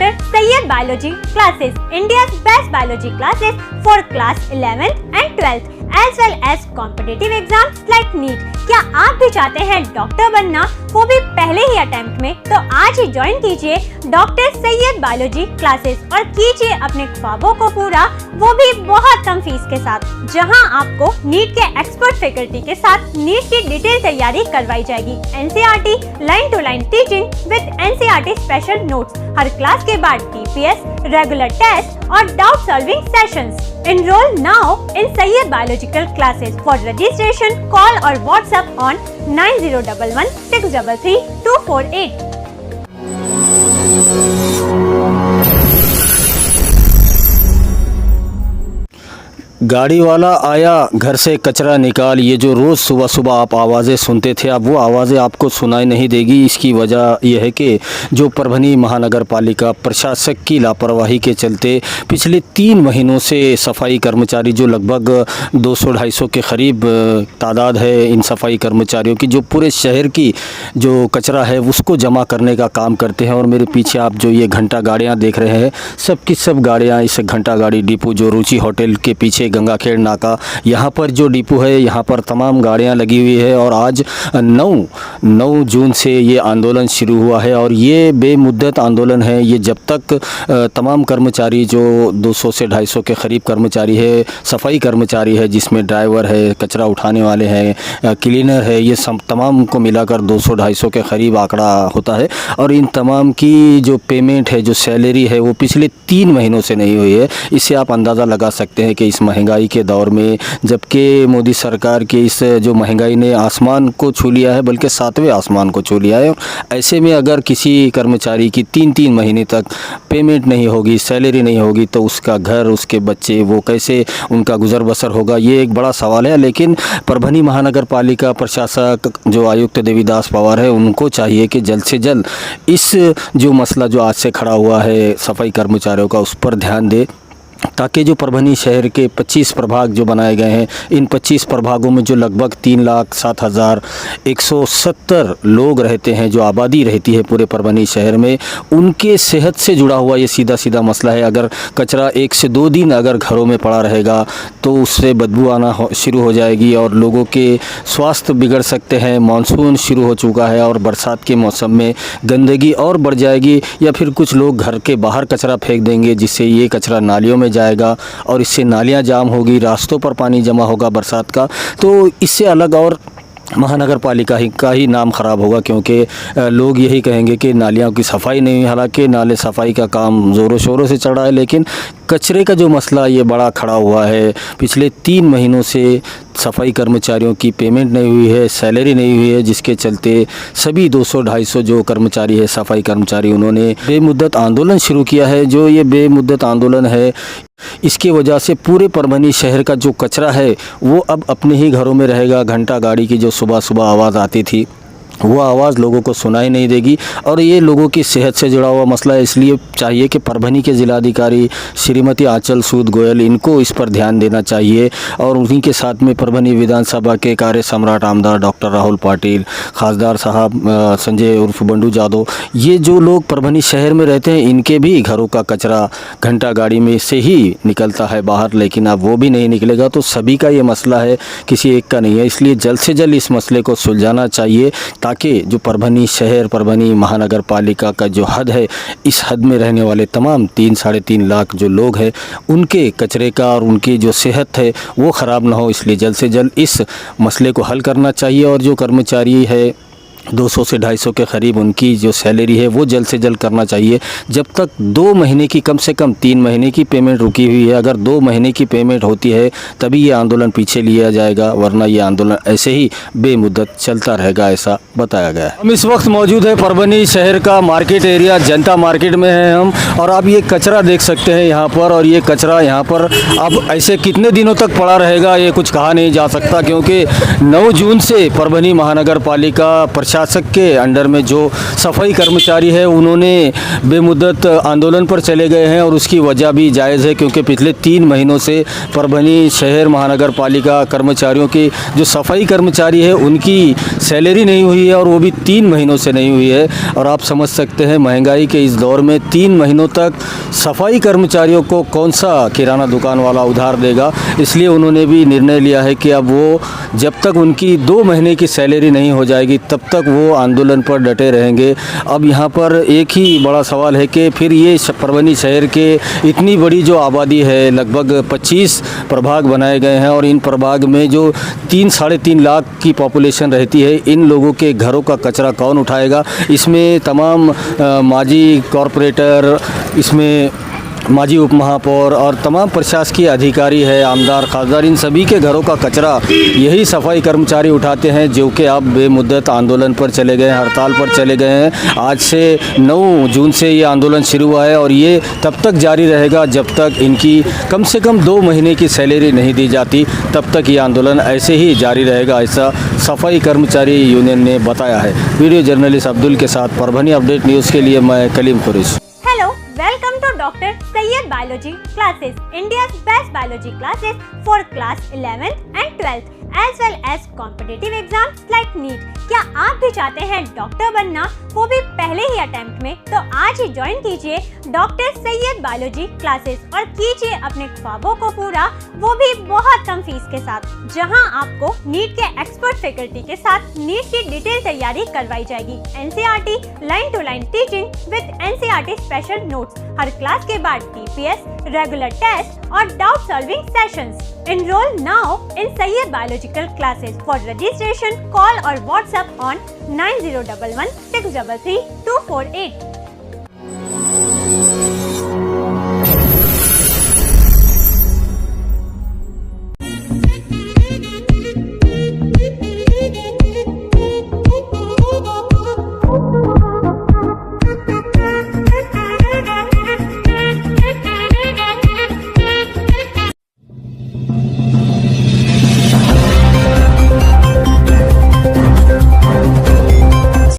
Dr. Sayyed Biology classes, India's best biology classes for class 11th and 12th as well as competitive exams like NEET। क्या आप भी चाहते हैं doctor बनना, वो भी पहले ही अटेम्प्ट में? तो आज ही ज्वाइन कीजिए डॉक्टर सैयद बायोलॉजी क्लासेस और कीजिए अपने ख्वाबों को पूरा, वो भी बहुत कम फीस के साथ, जहां आपको नीट के एक्सपर्ट फैकल्टी के साथ नीट की डिटेल तैयारी करवाई जाएगी। NCERT line to line teaching with NCERT special notes, हर क्लास के बाद DPS, रेगुलर टेस्ट और doubt solving sessions. Enroll now in Sayyed Biological classes. For registration, call or WhatsApp on 9011 633 248. गाड़ी वाला आया घर से कचरा निकाल, ये जो रोज़ सुबह सुबह आप आवाज़ें सुनते थे, अब वो आवाज़ें आपको सुनाई नहीं देगी। इसकी वजह यह है कि जो परभनी महानगर पालिका प्रशासक की लापरवाही के चलते पिछले 3 महीनों से सफाई कर्मचारी, जो लगभग 200-250 के करीब तादाद है इन सफाई कर्मचारियों की, जो पूरे शहर की जो कचरा है उसको जमा करने का काम करते हैं। और मेरे पीछे आप जो ये घंटा गाड़ियाँ देख रहे हैं, सब की सब गाड़ियाँ इस घंटा गाड़ी डिपो, जो रुचि होटल के पीछे गंगाखेड़ नाका, यहाँ पर जो डिपो है, यहाँ पर तमाम गाड़ियाँ लगी हुई है। और आज 9 जून से ये आंदोलन शुरू हुआ है और ये बेमुद्दत आंदोलन है। ये जब तक तमाम कर्मचारी, जो 200 से 250 के करीब कर्मचारी है, सफाई कर्मचारी है, जिसमें ड्राइवर है, कचरा उठाने वाले हैं, क्लीनर है, ये सब तमाम को मिलाकर 200-250 के करीब आंकड़ा होता है। और इन तमाम की जो पेमेंट है, जो सैलरी है, वो पिछले 3 महीनों से नहीं हुई है। इससे आप अंदाज़ा लगा सकते हैं कि इस महंगाई के दौर में, जबकि मोदी सरकार की इस जो महंगाई ने आसमान को छू लिया है, बल्कि 7वें आसमान को छू लिया है, ऐसे में अगर किसी कर्मचारी की 3-3 महीने तक पेमेंट नहीं होगी, सैलरी नहीं होगी, तो उसका घर, उसके बच्चे, वो कैसे उनका गुजर बसर होगा, ये एक बड़ा सवाल है। लेकिन परभनी महानगर पालिका प्रशासक जो आयुक्त देवीदास पवार है, उनको चाहिए कि जल्द से जल्द इस जो मसला जो आज से खड़ा हुआ है सफाई कर्मचारियों का, उस पर ध्यान दे, ताकि जो परभनी शहर के 25 प्रभाग जो बनाए गए हैं, इन 25 प्रभागों में जो लगभग 3,07,170 लोग रहते हैं, जो आबादी रहती है पूरे परभनी शहर में, उनके सेहत से जुड़ा हुआ ये सीधा सीधा मसला है। अगर कचरा 1 से 2 दिन अगर घरों में पड़ा रहेगा तो उससे बदबू आना शुरू हो जाएगी और लोगों के स्वास्थ्य बिगड़ सकते हैं। मानसून शुरू हो चुका है और बरसात के मौसम में गंदगी और बढ़ जाएगी, या फिर कुछ लोग घर के बाहर कचरा फेंक देंगे, जिससे ये कचरा नालियों में जाएगा और इससे नालियां जाम होगी, रास्तों पर पानी जमा होगा बरसात का। तो इससे अलग और महानगर पालिका का ही नाम ख़राब होगा, क्योंकि लोग यही कहेंगे कि नालियों की सफाई नहीं हुई। हालांकि नाले सफाई का काम ज़ोरों शोरों से चल रहा है, लेकिन कचरे का जो मसला ये बड़ा खड़ा हुआ है। पिछले 3 महीनों से सफाई कर्मचारियों की पेमेंट नहीं हुई है, सैलरी नहीं हुई है, जिसके चलते सभी 200-250 जो कर्मचारी है, सफाई कर्मचारी, उन्होंने बेमुद्दत आंदोलन शुरू किया है। जो ये बेमुद्दत आंदोलन है, इसकी वजह से पूरे परभनी शहर का जो कचरा है वो अब अपने ही घरों में रहेगा। घंटा गाड़ी की जो सुबह सुबह आवाज़ आती थी, वो आवाज़ लोगों को सुनाई नहीं देगी और ये लोगों की सेहत से जुड़ा हुआ मसला है। इसलिए चाहिए कि परभनी के ज़िलाधिकारी श्रीमती आंचल सूद गोयल, इनको इस पर ध्यान देना चाहिए। और उन्हीं के साथ में परभनी विधानसभा के कार्य सम्राट आमदार डॉक्टर राहुल पाटिल, खासदार साहब संजय उर्फ बंडू जादव, ये जो लोग परभनी शहर में रहते हैं, इनके भी घरों का कचरा घंटा गाड़ी में से ही निकलता है बाहर, लेकिन अब वो भी नहीं निकलेगा। तो सभी का ये मसला है, किसी एक का नहीं है। इसलिए जल्द से जल्द इस मसले को सुलझाना चाहिए, ताकि जो परभनी शहर, परभनी महानगर पालिका का जो हद है, इस हद में रहने वाले तमाम 3-3.5 लाख जो लोग हैं, उनके कचरे का और उनकी जो सेहत है वो ख़राब ना हो। इसलिए जल्द से जल्द इस मसले को हल करना चाहिए। और जो कर्मचारी है 200 से 250 के करीब, उनकी जो सैलरी है वो जल्द से जल्द करना चाहिए। जब तक 2 महीने की, कम से कम 3 महीने की पेमेंट रुकी हुई है, अगर 2 महीने की पेमेंट होती है तभी ये आंदोलन पीछे लिया जाएगा, वरना ये आंदोलन ऐसे ही बेमुद्दत चलता रहेगा, ऐसा बताया गया है। हम इस वक्त मौजूद है परभनी शहर का मार्केट एरिया, जनता मार्केट में हैं हम, और आप ये कचरा देख सकते हैं यहाँ पर। और ये कचरा यहाँ पर अब ऐसे कितने दिनों तक पड़ा रहेगा ये कुछ कहा नहीं जा सकता, क्योंकि 9 जून से परभनी महानगर पालिका प्रशासक के अंडर में जो सफाई कर्मचारी है उन्होंने बेमुद्दत आंदोलन पर चले गए हैं और उसकी वजह भी जायज़ है, क्योंकि पिछले 3 महीनों से परभनी शहर महानगर पालिका कर्मचारियों की जो सफाई कर्मचारी है उनकी सैलरी नहीं हुई है और वो भी 3 महीनों से नहीं हुई है। और आप समझ सकते हैं महंगाई के इस दौर में 3 महीनों तक सफाई कर्मचारियों को कौन सा किराना दुकान वाला उधार देगा। इसलिए उन्होंने भी निर्णय लिया है कि अब वो जब तक उनकी 2 महीने की सैलरी नहीं हो जाएगी तब तक वो आंदोलन पर डटे रहेंगे। अब यहाँ पर एक ही बड़ा सवाल है कि फिर ये परभनी शहर के इतनी बड़ी जो आबादी है, लगभग 25 प्रभाग बनाए गए हैं और इन प्रभाग में जो 3-3.5 लाख की पॉपुलेशन रहती है, इन लोगों के घरों का कचरा कौन उठाएगा। इसमें तमाम माजी कॉरपोरेटर, इसमें माजी उप महापौर और तमाम प्रशासकीय अधिकारी है, आमदार खासदार, इन सभी के घरों का कचरा यही सफाई कर्मचारी उठाते हैं, जो कि अब बेमुद्दत आंदोलन पर चले गए हैं, हड़ताल पर चले गए हैं। आज से 9 जून से ये आंदोलन शुरू हुआ है और ये तब तक जारी रहेगा जब तक इनकी कम से कम 2 महीने की सैलरी नहीं दी जाती, तब तक ये आंदोलन ऐसे ही जारी रहेगा, ऐसा सफाई कर्मचारी यूनियन ने बताया है। वीडियो जर्नलिस्ट अब्दुल के साथ परभनी अपडेट न्यूज़ के लिए मैं Kaleem Qureshi. Welcome to Dr. Sayyed Biology Classes, India's best biology classes for class 11th and 12th, as well as competitive exams like NEET. क्या आप भी चाहते हैं डॉक्टर बनना, वो भी पहले ही अटेम्प्ट में? तो आज ही ज्वाइन कीजिए डॉक्टर सैयद बायोलॉजी क्लासेस और कीजिए अपने ख्वाबों को पूरा, वो भी बहुत कम फीस के साथ, जहां आपको नीट के एक्सपर्ट फैकल्टी के साथ नीट की डिटेल तैयारी करवाई जाएगी। NCERT line to line teaching with NCERT special notes, हर क्लास के बाद TPS, रेगुलर टेस्ट और doubt solving sessions. Enroll now in Sayyed Biological Classes. For registration, call or WhatsApp on 9011 633 248.